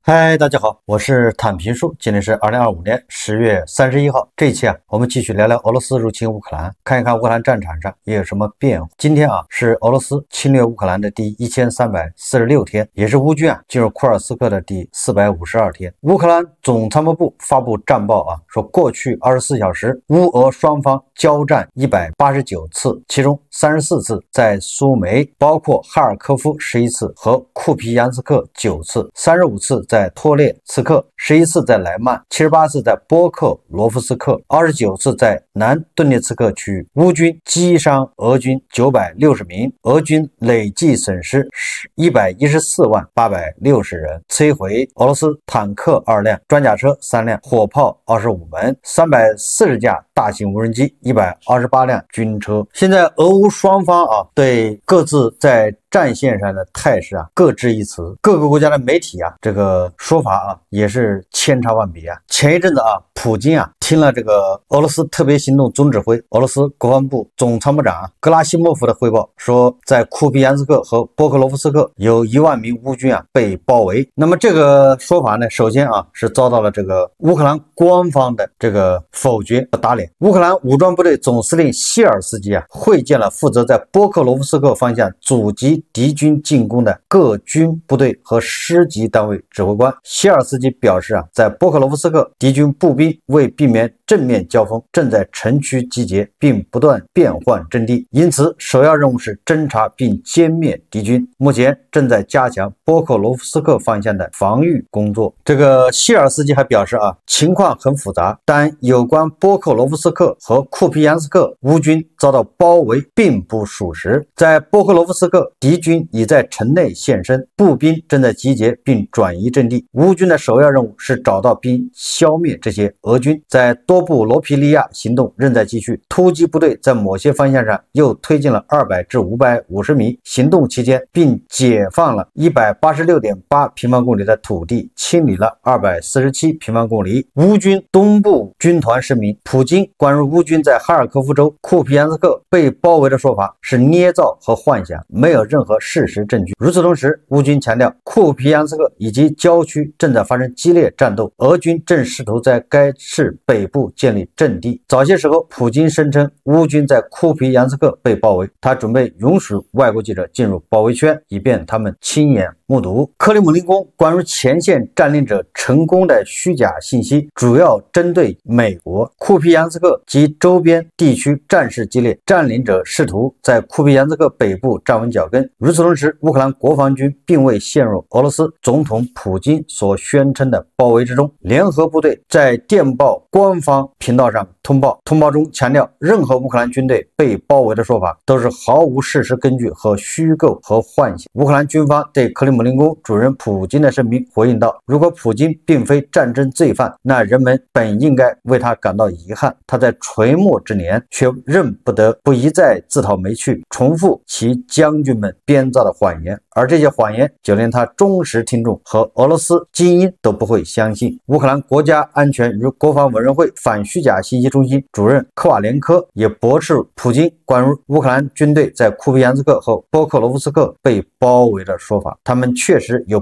嗨，大家好，我是坦平叔，今天是2025年10月31号。这一期我们继续聊聊俄罗斯入侵乌克兰，看一看乌克兰战场上也有什么变化。今天是俄罗斯侵略乌克兰的第1346天，也是乌军进入库尔斯克的第452天。乌克兰总参谋部发布战报说过去24小时，乌俄双方交战189次，其中34次在苏梅，包括哈尔科夫11次和库皮扬斯克9次，35次在托列茨克，11次在莱曼，78次在波克罗夫斯克，29次在南顿涅茨克区域。乌军击伤俄军960名，俄军累计损失114.860人，摧毁俄罗斯坦克2辆、装甲车3辆、火炮25门、340架大型无人机、128辆军车。现在俄乌双方对各自在战线上的态势各执一词，各个国家的媒体这个说法也是千差万别。前一阵子普京听了这个俄罗斯特别行动总指挥、俄罗斯国防部总参谋长格拉西莫夫的汇报，说在库皮扬斯克和波克罗夫斯克有1万名乌军被包围。那么这个说法呢，首先是遭到了这个乌克兰官方的这个否决和打脸。乌克兰武装部队总司令谢尔斯基会见了负责在波克罗夫斯克方向阻击敌军进攻的各军部队和师级单位指挥官。谢尔斯基表示在波克罗夫斯克，敌军步兵为避免正面交锋，正在城区集结并不断变换阵地，因此首要任务是侦察并歼灭敌军，目前正在加强波克罗夫斯克方向的防御工作。这个谢尔斯基还表示情况很复杂，但有关波克罗夫斯克和库皮扬斯克乌军遭到包围并不属实。在波克罗夫斯克，敌军已在城内现身，步兵正在集结并转移阵地，乌军的首要任务是找到并消灭这些俄军。在多布罗皮利亚行动仍在继续，突击部队在某些方向上又推进了200至550米，行动期间并解放了186.8平方公里的土地，清理了247平方公里。乌军东部军团声明，普京关于乌军在哈尔科夫州库皮扬斯克被包围的说法是捏造和幻想，没有任何事实证据。与此同时，乌军强调库皮扬斯克以及郊区正在发生激烈战斗，俄军正试图在该市北部建立阵地。早些时候，普京声称乌军在库皮扬斯克被包围，他准备允许外国记者进入包围圈，以便他们亲眼目睹。克里姆林宫关于前线占领者成功的虚假信息主要针对美国。库皮扬斯克及周边地区战事激烈，占领者试图在库皮扬斯克北部站稳脚跟。与此同时，乌克兰国防军并未陷入俄罗斯总统普京所宣称的包围之中。联合部队在电报官方频道上通报中强调，任何乌克兰军队被包围的说法都是毫无事实根据和虚构和幻想。乌克兰军方对克里姆林宫主人普京的声明回应道，如果普京并非战争罪犯，那人们本应该为他感到遗憾，他在垂暮之年却仍不得不一再自讨没趣，重复其将军们编造的谎言，而这些谎言就连他忠实听众和俄罗斯精英都不会相信。乌克兰国家安全与国防委员会反虚假信息中心主任科瓦连科也驳斥普京关于乌克兰军队在库皮扬斯克和波克罗夫斯克被包围的说法，他们确实有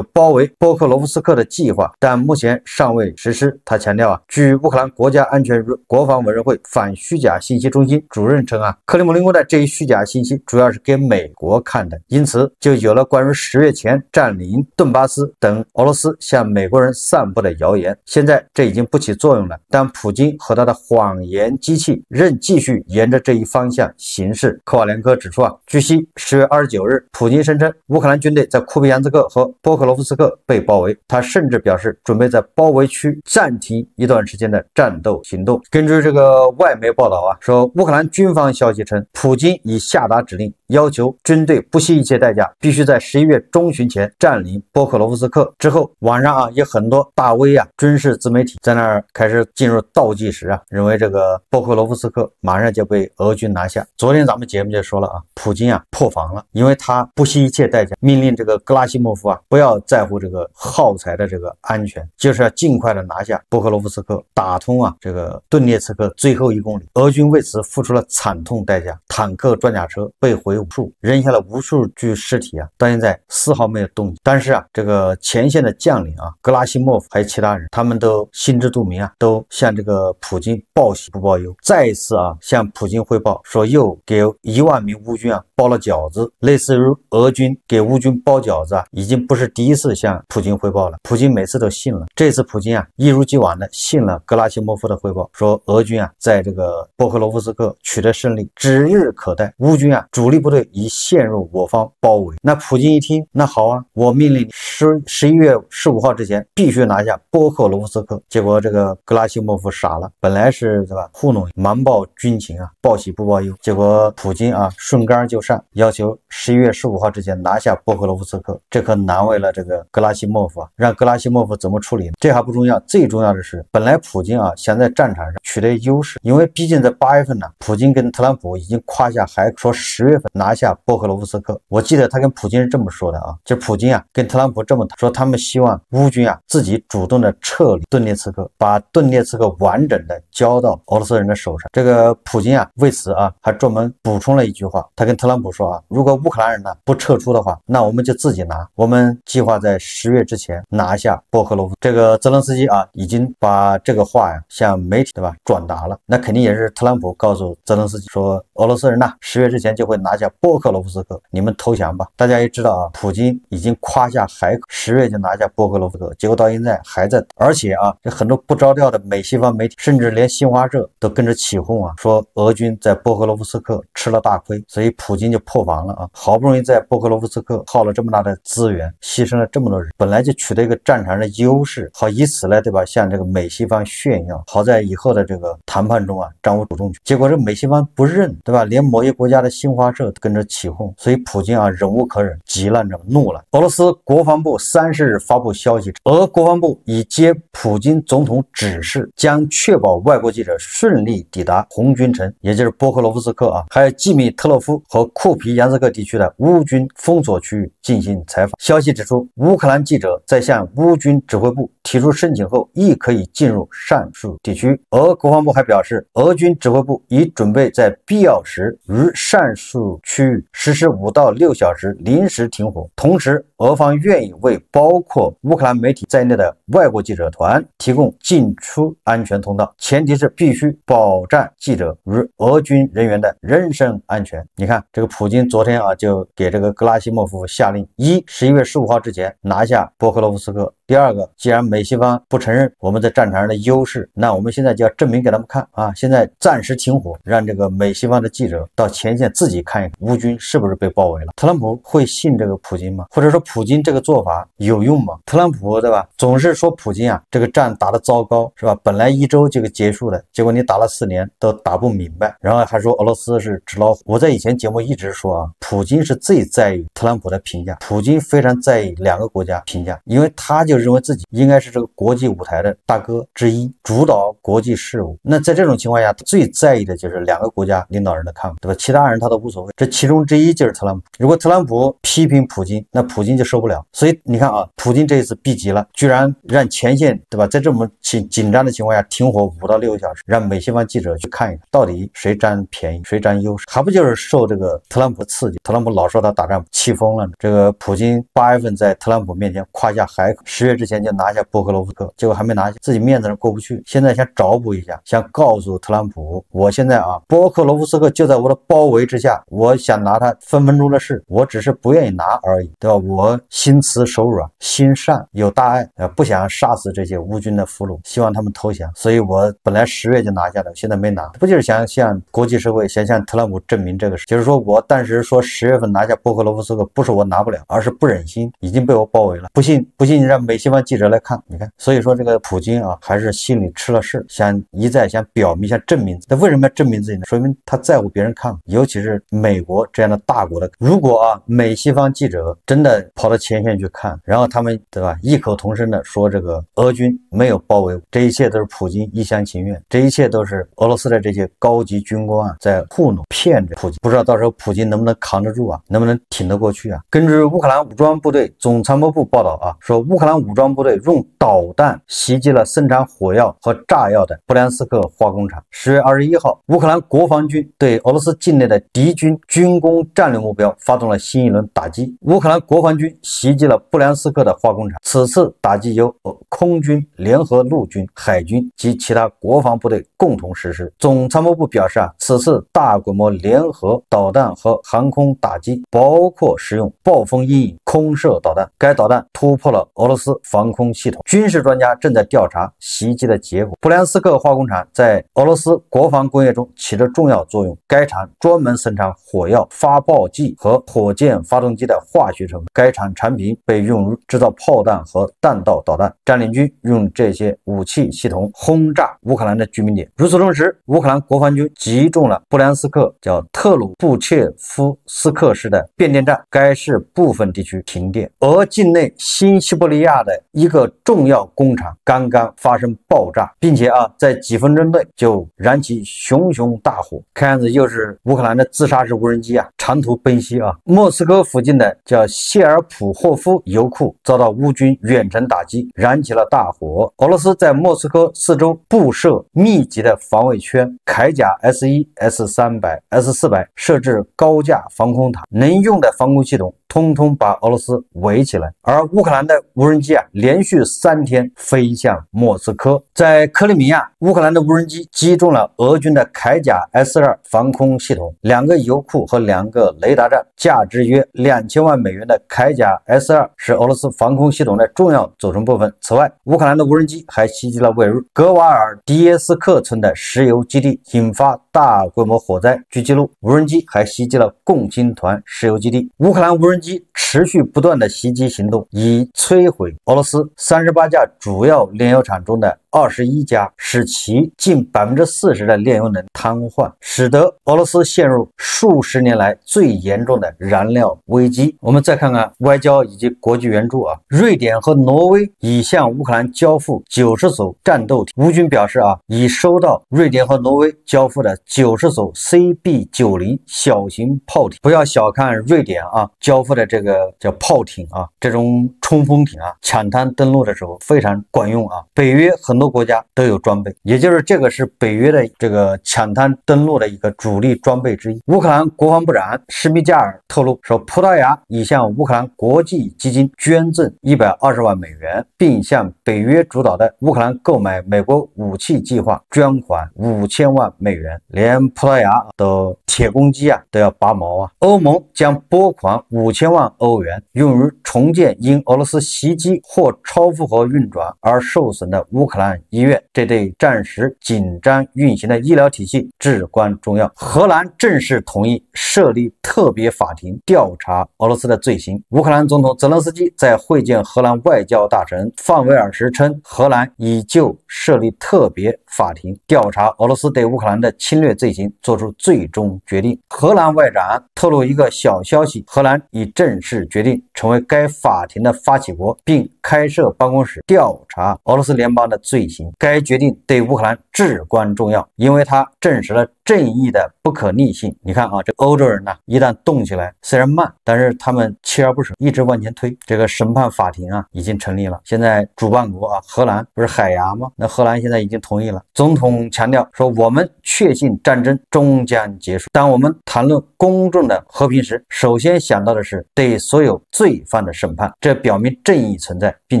包围波克罗夫斯克的计划，但目前尚未实施。他强调据乌克兰国家安全与国防委员会反虚假信息中心主任称克里姆林宫的这一虚假信息主要是给美国看的，因此就有了关于10月前占领顿巴斯等俄罗斯向美国人散布的谣言。现在这已经不起作用了，但普京和他的谎言机器仍继续沿着这一方向行事。科瓦连科指出据悉10月29日，普京声称乌克兰军队在库皮扬斯克和波克罗夫斯克被包围，他甚至表示准备在包围区暂停一段时间的战斗行动。根据这个外媒报道说乌克兰军方消息称，普京已下达指令，要求军队不惜一切代价必须在11月中旬前占领波克罗夫斯克。之后网上有很多大 V 军事自媒体在那儿开始进入倒计时认为这个波克罗夫斯克马上就被俄军拿下。昨天咱们节目就说了普京破防了，因为他不惜一切代价命令这个格拉西莫夫不要在乎这个耗材的这个安全，就是要尽快的拿下波克罗夫斯克，打通这个顿涅茨克最后1公里。俄军为此付出了惨痛代价，坦克、装甲车被毁无数，扔下了无数具尸体体啊，到现在丝毫没有动静。但是啊，这个前线的将领啊，格拉西莫夫还有其他人，他们都心知肚明啊，都向这个普京报喜不报忧，再一次啊向普京汇报说又给1万名乌军啊包了饺子，类似于俄军给乌军包饺子啊，已经不是第一次向普京汇报了。普京每次都信了，这次普京啊一如既往的信了格拉西莫夫的汇报，说俄军啊在这个波克罗夫斯克取得胜利指日可待，乌军啊主力部队已陷入我方包围。那普京一听，那好啊，我命令你11月15号之前必须拿下波克罗夫斯克。结果这个格拉西莫夫傻了，本来是对吧糊弄瞒报军情啊，报喜不报忧，结果普京啊顺杆就上，要求11月15号之前拿下波克罗夫斯克，这可难为了这个格拉西莫夫啊，让格拉西莫夫怎么处理呢？这还不重要，最重要的是，本来普京啊想在战场上取得优势，因为毕竟在8月份呢，普京跟特朗普已经夸下海口，说10月份拿下波克罗夫斯克。我记得他跟普京是这么说的啊，就普京啊跟特朗普这么说，他们希望乌军啊自己主动的撤离顿涅茨克，把顿涅茨克完整的交到俄罗斯人的手上。这个普京啊为此啊还专门补充了一句话，他跟特朗普说啊，如果乌克兰人呢不撤出的话，那我们就自己拿，我们计划在10月之前拿下波克罗夫。这个泽连斯基啊已经把这个话呀向媒体对吧转达了，那肯定也是特朗普告诉泽连斯基说，俄罗斯人呢10月之前就会拿下波克罗夫斯克，你们投降吧。大家也知道啊，普京已经夸下海口，10月就拿下波克罗夫斯克，结果到现在还在，而且啊这很多不着调的美西方媒体，甚至连新华社都跟着起哄啊，说俄军在波克罗夫斯克吃了大亏，所以普京就破防了啊，好不容易在波克罗夫斯克耗了这么大的资源，牺牲了这么多人，本来就取得一个战场上的优势，好以此来对吧向这个美西方炫耀，好在以后的这个谈判中啊掌握主动权。结果这美西方不认对吧，连某些国家的新华社都跟着起哄，所以普京啊忍无可忍，急了，怒了。俄罗斯国防部30日发布消息，俄国防部已接普京总统指示，将确保外国记者顺利抵达红军城，也就是波克罗夫斯克啊，还有季米特洛夫和库皮扬斯克地区的乌军封锁区域进行采访。消息指出，乌克兰记者在向乌军指挥部提出申请后，亦可以进入上述地区。俄国防部还表示，俄军指挥部已准备在必要时于上述区域实施5到6小时临时停火。同时，俄方愿意为包括乌克兰媒体在内的外国记者团提供进出安全通道，前提是必须保障记者与俄军人员的人身安全。你看，这个普京昨天啊就给这个格拉西莫夫下令：11月15号之前拿下波克罗夫斯克。第二个，既然美西方不承认我们在战场上的优势，那我们现在就要证明给他们看啊！现在暂时停火，让这个美西方的记者到前线自己看一看乌军是不是被包围了。特朗普会信这个普京吗？或者说普京这个做法有用吗？特朗普对吧，总是说普京啊这个战打得糟糕是吧？本来1周就结束了，结果你打了4年都打不明白，然后还说俄罗斯是纸老虎。我在以前节目一直说啊，普京是最在意特朗普的评价，普京非常在意2个国家评价，因为他就认为自己应该是这个国际舞台的大哥之一，主导国际事务。那在这种情况下，他最在意的就是2个国家领导人的看法，对吧？其他人他都无所谓。这其中之一就是特朗普。如果特朗普批评普京，那普京就受不了。所以你看啊，普京这一次逼急了，居然让前线对吧，在这么紧张的情况下停火5到6个小时，让美西方记者去看一看，到底谁占便宜，谁占优势，还不就是受这个特朗普刺激？特朗普老说他打仗气疯了，这个普京8月份在特朗普面前夸下海口，10月之前就拿下波克罗夫斯克，结果还没拿下，自己面子上过不去，现在想找补一下，想告诉特朗普，我现在啊，波克罗夫斯克就在我的包围之下，我想拿它分分钟的事，我只是不愿意拿而已，对吧？我心慈手软，心善有大爱，不想杀死这些乌军的俘虏，希望他们投降，所以我本来10月就拿下的，现在没拿，不就是想向国际社会，想向特朗普证明这个事，就是说我当时说10月份拿下波克罗夫斯克，不是我拿不了，而是不忍心，已经被我包围了，不信让美西方记者来看，你看，所以说这个普京啊，还是心里吃了事，一再想表明，想证明。那为什么要证明自己呢？说明他在乎别人看法，尤其是美国这样的大国的。如果啊，美西方记者真的跑到前线去看，然后他们对吧，异口同声的说这个俄军没有包围，这一切都是普京一厢情愿，这一切都是俄罗斯的这些高级军官啊在糊弄骗着普京，不知道到时候普京能不能扛得住啊，能不能挺得过去啊？根据乌克兰武装部队总参谋部报道啊，说乌克兰武装部队用导弹袭击了生产火药和炸药的布良斯克化工厂。10月21号，乌克兰国防军对俄罗斯境内的敌军军工战略目标发动了新一轮打击。乌克兰国防军袭击了布良斯克的化工厂，此次打击由空军、联合陆军、海军及其他国防部队共同实施。总参谋部表示此次大规模联合导弹和航空打击包括使用暴风阴影空射导弹，该导弹突破了俄罗斯防空系统。军事专家正在调查袭击的结果。布良斯克化工厂在俄罗斯国防工业中起着重要作用，该厂专门生产火药、发炮剂和火箭发动机的化学成分，该厂产品被用于制造炮弹和弹道导弹。占领军用这些武器系统轰炸乌克兰的居民点。与此同时，乌克兰国防军击中了布良斯克叫特鲁布切夫斯克市的变电站，该市部分地区停电。俄境内新西伯利亚的一个重要工厂刚刚发生爆炸，并且在几分钟内就燃起熊熊大火，看样子又是乌克兰的自杀式无人机长途奔袭莫斯科附近的叫谢尔普霍夫油库遭到乌军远程打击，燃起了大火。俄罗斯在莫斯科四周布设密集的防卫圈，铠甲 S1、S300、S400 设置高架防空塔，能用的防空系统通通把俄罗斯围起来。而乌克兰的无人机连续3天飞向莫斯科。在克里米亚，乌克兰的无人机击中了俄军的铠甲 S2 防空系统，2个油库和2个雷达站。价值约2000万美元的铠甲 S2 是俄罗斯防空系统的重要组成部分。此外，乌克兰的无人机还袭击了位于格瓦尔迪耶斯克村的石油基地，引发大规模火灾。据记录，无人机还袭击了共青团石油基地。乌克兰无人机持续不断的袭击行动，已摧毁俄罗斯38家主要炼油厂中的21家，使其近40%的炼油能瘫痪，使得俄罗斯陷入数十年来最严重的燃料危机。我们再看看外交以及国际援助瑞典和挪威已向乌克兰交付90艘战斗艇。乌军表示已收到瑞典和挪威交付的90艘 CB90 小型炮艇。不要小看瑞典交付的这个叫炮艇这种冲锋艇抢滩登陆的时候非常管用北约很多国家都有装备，也就是这个是北约的这个抢滩登陆的一个主力装备之一。乌克兰国防部长施密加尔透露说，葡萄牙已向乌克兰国际基金捐赠120万美元，并向北约主导的乌克兰购买美国武器计划捐款5000万美元。连葡萄牙的铁公鸡都要拔毛欧盟将拨款5000万欧元用于重建因俄罗斯袭击或超负荷运转而受损的乌克兰医院，这对暂时紧张运行的医疗体系至关重要。荷兰正式同意设立特别法庭调查俄罗斯的罪行。乌克兰总统泽连斯基在会见荷兰外交大臣范维尔时称，荷兰已就设立特别法庭调查俄罗斯对乌克兰的侵略罪行做出最终决定。荷兰外长透露一个小消息，荷兰已正式决定成为该法庭的发起国，并开设办公室调查俄罗斯联邦的罪行。该决定对乌克兰至关重要，因为它证实了正义的不可逆性。你看这欧洲人一旦动起来，虽然慢，但是他们锲而不舍，一直往前推。这个审判法庭已经成立了，现在主办国荷兰不是海牙吗？那荷兰现在已经同意了。总统强调说，我们确信战争终将结束。当我们谈论公众的和平时，首先想到的是对所有罪犯的审判，这表明正义存在，并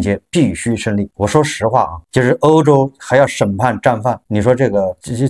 且必须胜利。我说实话就是欧洲还要审判战犯，你说这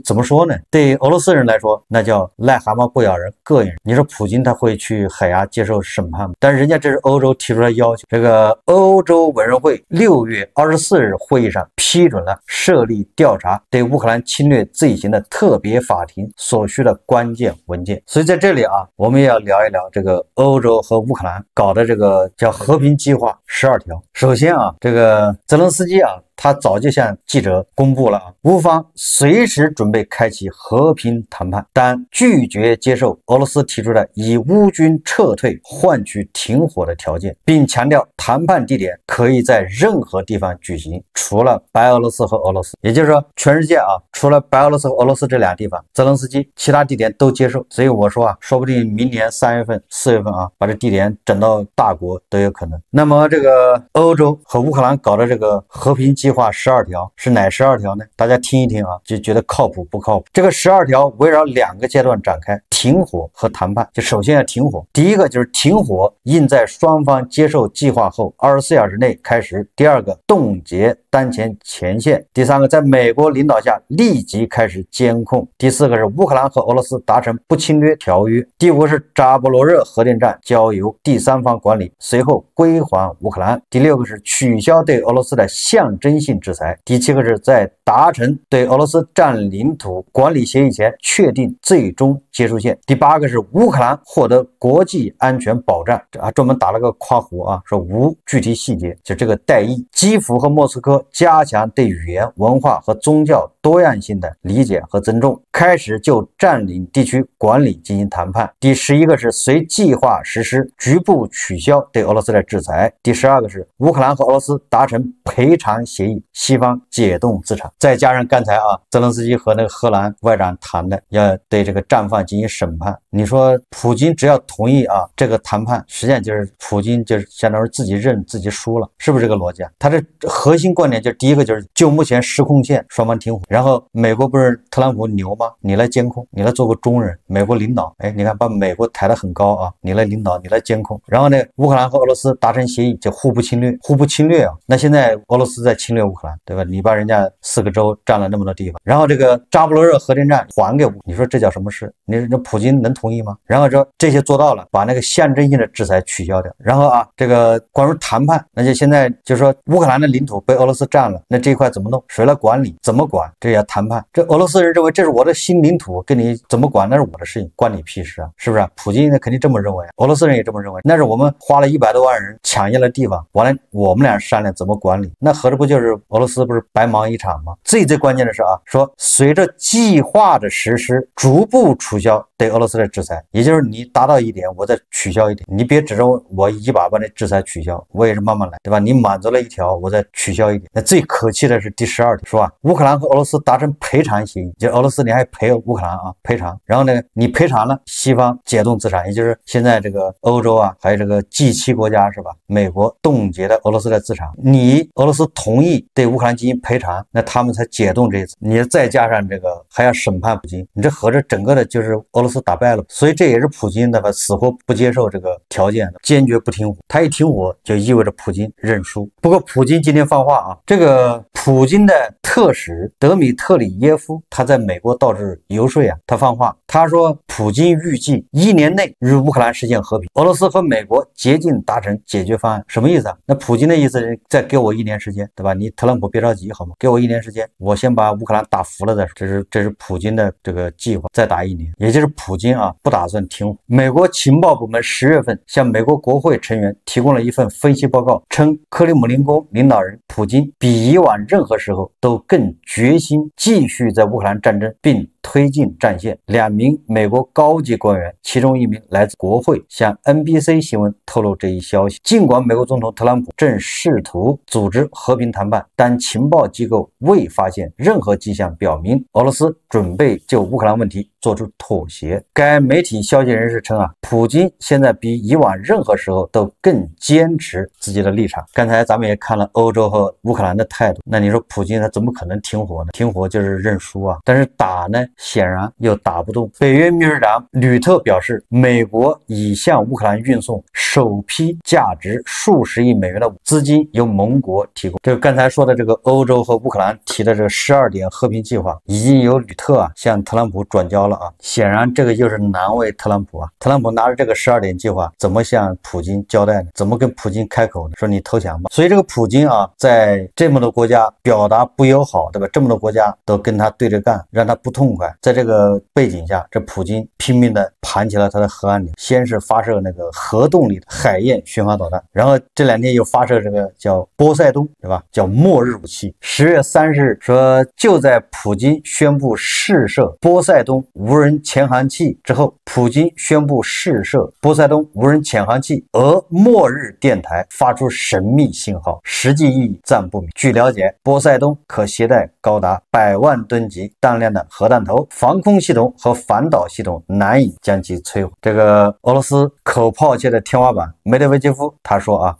怎么说呢？对俄罗斯人来说，那叫癞蛤蟆不咬人，膈应人。你说普京他会去海牙接受审判吗？但是人家这是欧洲提出来要求。这个欧洲委员会6月24日会议上批准了设立调查对乌克兰侵略罪行的特别法庭所需的关键文件。所以在这里我们也要聊一聊这个欧洲和乌克兰搞的这个叫和平计划12条。首先这个泽连斯基他早就向记者公布了乌方随时准备开启和平谈判，但拒绝接受俄罗斯提出的以乌军撤退换取停火的条件，并强调谈判地点可以在任何地方举行，除了白俄罗斯和俄罗斯。也就是说，全世界除了白俄罗斯和俄罗斯这俩地方，泽连斯基其他地点都接受。所以我说说不定明年3月份、4月份把这地点整到大国都有可能。那么这个欧洲和乌克兰搞的这个和平计划12条是哪12条呢？大家听一听就觉得靠谱不靠谱？这个12条围绕2个阶段展开：停火和谈判。就首先要停火，第一个就是停火应在双方接受计划后24小时内开始；第二个，冻结当前前线；第三个，在美国领导下立即开始监控；第四个是乌克兰和俄罗斯达成不侵略条约；第五个是扎波罗热核电站交由第三方管理，随后归还乌克兰；第六个是取消对俄罗斯的象征性制裁；第七个是在达成对俄罗斯占领土管理协议前确定最终结束线；第八个是乌克兰获得国际安全保障，专门打了个括弧说无具体细节，就这个代议。基辅和莫斯科加强对语言、文化和宗教多样性的理解和尊重，开始就占领地区管理进行谈判。第11个是随计划实施局部取消对俄罗斯的制裁。第12个是乌克兰和俄罗斯达成赔偿协议，西方解冻资产。再加上刚才泽连斯基和那个荷兰外长谈的要对这个战犯进行审判，你说普京只要同意这个谈判，实际上就是普京就是相当于自己认自己输了，是不是这个逻辑他这核心观点就是第一个就是就目前实控线双方停火，然后美国不是特朗普牛吗？你来监控，你来做个中人，美国领导，你看把美国抬得很高你来领导，你来监控。然后呢，乌克兰和俄罗斯达成协议，就互不侵略，互不侵略那现在俄罗斯在侵略乌克兰，对吧？你把人家4个州占了那么多地方，然后这个扎波罗热核电站还给乌，你说这叫什么事？你这普京能同意吗？然后这些做到了，把那个象征性的制裁取消掉。然后这个关于谈判，那就现在就是说乌克兰的领土被俄罗斯占了，那这一块怎么弄？谁来管理？怎么管？这也要谈判。这俄罗斯人认为这是我的新领土，跟你怎么管那是我的事情，关你屁事是不是？普京肯定这么认为，俄罗斯人也这么认为。那是我们花了100多万人抢下了地方，完了我们俩商量怎么管理，那合着不就是俄罗斯不是白忙一场吗？最关键的是说随着计划的实施，逐步取消对俄罗斯的制裁，也就是你达到一点，我再取消一点，你别指着我一把把那制裁取消，我也是慢慢来，对吧？你满足了一条，我再取消一点。那最可气的是第12条，是吧？乌克兰和俄罗斯达成赔偿协议，就俄罗斯你还赔乌克兰赔偿，然后呢，你赔偿了，西方解冻资产，也就是现在这个欧洲还有这个 G7 国家是吧？美国冻结了俄罗斯的资产，你俄罗斯同意对乌克兰进行赔偿，那他们才解冻这一次。你再加上这个还要审判普京，你这合着整个的就是俄罗斯打败了。所以这也是普京的死活不接受这个条件，坚决不停火。他一停火就意味着普京认输。不过普京今天放话这个普京的特使德米特里耶夫他在美国到处游说他放话，他说普京预计1年内与乌克兰实现和平，俄罗斯和美国竭尽达成解决方案。什么意思那普京的意思是再给我1年时间，对吧？你特朗普别着急好吗？给我1年时间，我先把乌克兰打服了再说。这是普京的这个计划，再打1年，也就是普京不打算停火。美国情报部门10月份向美国国会成员提供了一份分析报告，称克里姆林宫领导人普京比以往任何时候都更决心继续在乌克兰战争，并推进战线。2名美国高级官员，其中1名来自国会，向 NBC 新闻透露这一消息。尽管美国总统特朗普正试图组织和平谈判，但情报机构未发现任何迹象表明俄罗斯准备就乌克兰问题做出妥协。该媒体消息人士称普京现在比以往任何时候都更坚持自己的立场。刚才咱们也看了欧洲和乌克兰的态度，那你说普京他怎么可能停火呢？停火就是认输但是打呢显然又打不动。北约秘书长吕特表示，美国已向乌克兰运送首批价值数十亿美元的资金，由盟国提供。这个刚才说的这个欧洲和乌克兰提的这个12点和平计划，已经由吕特向特朗普转交了显然这个就是难为特朗普特朗普拿着这个12点计划，怎么向普京交代呢？怎么跟普京开口呢？说你投降吧。所以这个普京在这么多国家表达不友好，对吧？这么多国家都跟他对着干，让他不痛快。快。在这个背景下，这普京拼命的盘起了他的核按钮，先是发射那个核动力的海燕巡航导弹，然后这2天又发射这个叫波塞冬，对吧？叫末日武器。10月30日说，就在普京宣布试射波塞冬无人潜航器之后，普京宣布试射波塞冬无人潜航器，俄末日电台发出神秘信号，实际意义暂不明。据了解，波塞冬可携带高达100万吨级弹量的核弹头，防空系统和反导系统难以将其摧毁。这个俄罗斯口炮界的天花板梅德韦杰夫他说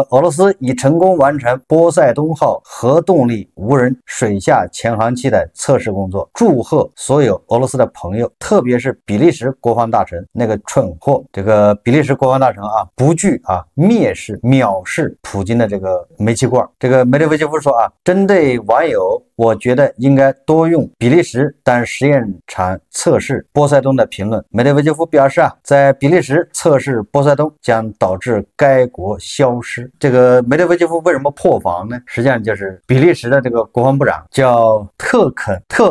俄罗斯已成功完成波塞冬号核动力无人水下潜航器的测试工作，祝贺所有俄罗斯的朋友，特别是比利时国防大臣那个蠢货。这个比利时国防大臣不惧藐视普京的这个煤气罐。这个梅德韦杰夫说针对网友我觉得应该多用比利时当实验场测试波塞冬的评论。梅德韦杰夫表示在比利时测试波塞冬将导致该国消失。这个梅德韦杰夫为什么破防呢？实际上就是比利时的这个国防部长叫特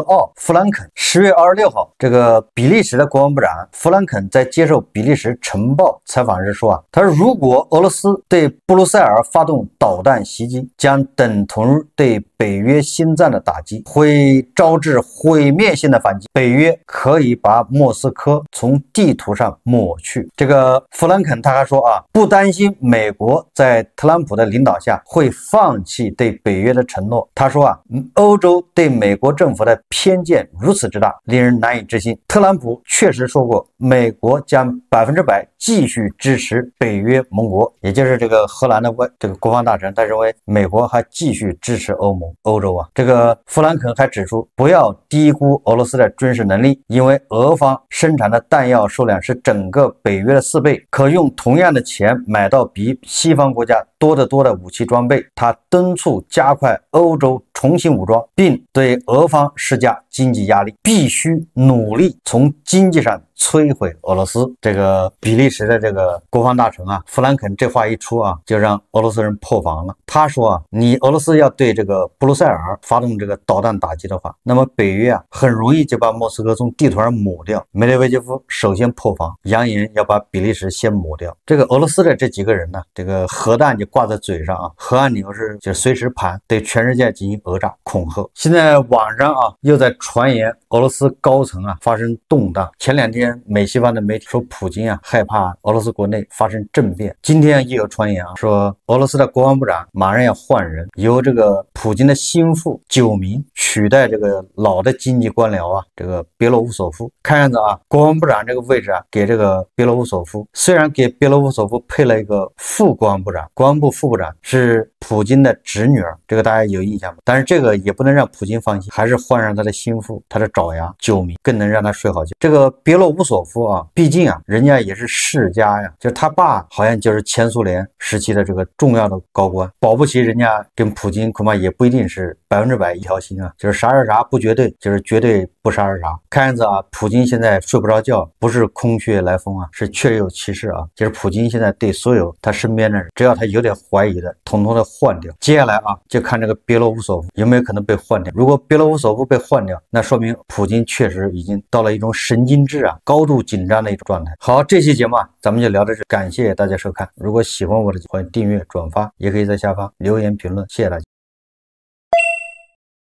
奥弗兰肯。10月26号，这个比利时的国防部长弗兰肯在接受比利时晨报采访时说他说如果俄罗斯对布鲁塞尔发动导弹袭击，将等同对北约心脏的打击，会招致毁灭性的反击。北约可以把莫斯科从地图上抹去。这个弗兰肯他还说不担心美国在特朗普的领导下会放弃对北约的承诺。他说欧洲对美国政府的偏见如此之大，令人难以置信。特朗普确实说过，美国将100%继续支持北约盟国，也就是这个荷兰的这个国防大臣，他认为美国还继续支持欧洲这个弗兰肯还指出，不要低估俄罗斯的军事能力，因为俄方生产的弹药数量是整个北约的4倍，可用同样的钱买到比西方国家多得多的武器装备。他敦促加快欧洲重新武装，并对俄方施加经济压力，必须努力从经济上摧毁俄罗斯。这个比利时的这个国防大臣弗兰肯这话一出就让俄罗斯人破防了。他说你俄罗斯要对这个布鲁塞尔发动这个导弹打击的话，那么北约很容易就把莫斯科从地图上抹掉。梅德韦杰夫首先破防，扬言要把比利时先抹掉。这个俄罗斯的这几个人呢，这个核弹就挂在嘴上核按钮就随时盘，对全世界进行讹诈恐吓。现在网上又在传言俄罗斯高层发生动荡。前2天美西方的媒体说普京害怕俄罗斯国内发生政变，今天又有传言说俄罗斯的国防部长马上要换人，由这个普京的心腹九民取代这个老的经济官僚这个别罗乌索夫。看样子国防部长这个位置给这个别罗乌索夫，虽然给别罗乌索夫配了一个副国防部长，国防部副部长是普京的侄女儿，这个大家有印象吗？但是这个也不能让普京放心，还是换上他的心腹，他的爪牙九民，更能让他睡好觉。这个别罗乌索夫毕竟人家也是世家就是他爸好像就是前苏联时期的这个重要的高官，保不齐人家跟普京恐怕也不一定是100%一条心就是啥是啥不绝对，就是绝对不啥是啥。看样子普京现在睡不着觉，不是空穴来风是确有其事就是普京现在对所有他身边的人，只要他有点怀疑的，统统的换掉。接下来就看这个别罗乌索夫有没有可能被换掉。如果别罗乌索夫被换掉，那说明普京确实已经到了一种神经质高度紧张的一种状态。好，这期节目咱们就聊到这，感谢大家收看。如果喜欢我的，欢迎订阅转发，也可以在下方留言评论，谢谢大家。